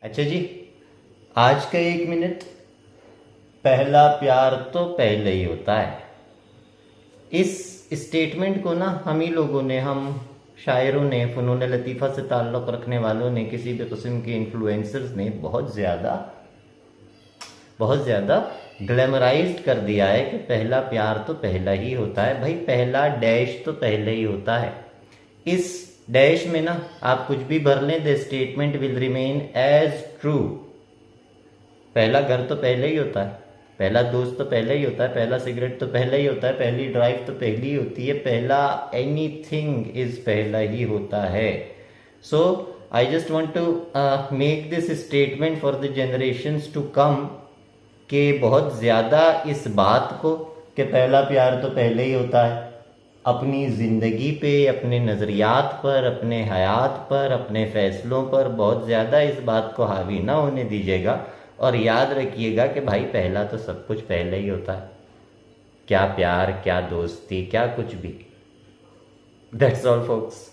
अच्छा जी, आज का 1 मिनट। पहला प्यार तो पहले ही होता है। इस स्टेटमेंट को ना हम ही लोगों ने, हम शायरों ने, फ़नून लतीफ़ा से ताल्लुक़ रखने वालों ने, किसी भी किस्म के इन्फ्लुएंसर्स ने बहुत ज़्यादा ग्लैमराइज्ड कर दिया है कि पहला प्यार तो पहला ही होता है। भाई, पहला डैश तो पहले ही होता है। इस डैश में ना आप कुछ भी भर लें, the statement will remain as true. पहला घर तो पहले ही होता है, पहला दोस्त तो पहले ही होता है, पहला सिगरेट तो पहले ही होता है, पहली ड्राइव तो पहली ही होती है, पहला एनीथिंग इज पहला ही होता है। So I just want to make this statement for the generations to come, कि बहुत ज़्यादा इस बात को कि पहला प्यार तो पहले ही होता है, अपनी ज़िंदगी पे, अपने नज़रियात पर, अपने हयात पर, अपने फ़ैसलों पर बहुत ज़्यादा इस बात को हावी ना होने दीजिएगा। और याद रखिएगा कि भाई, पहला तो सब कुछ पहले ही होता है। क्या प्यार, क्या दोस्ती, क्या कुछ भी। That's all focus.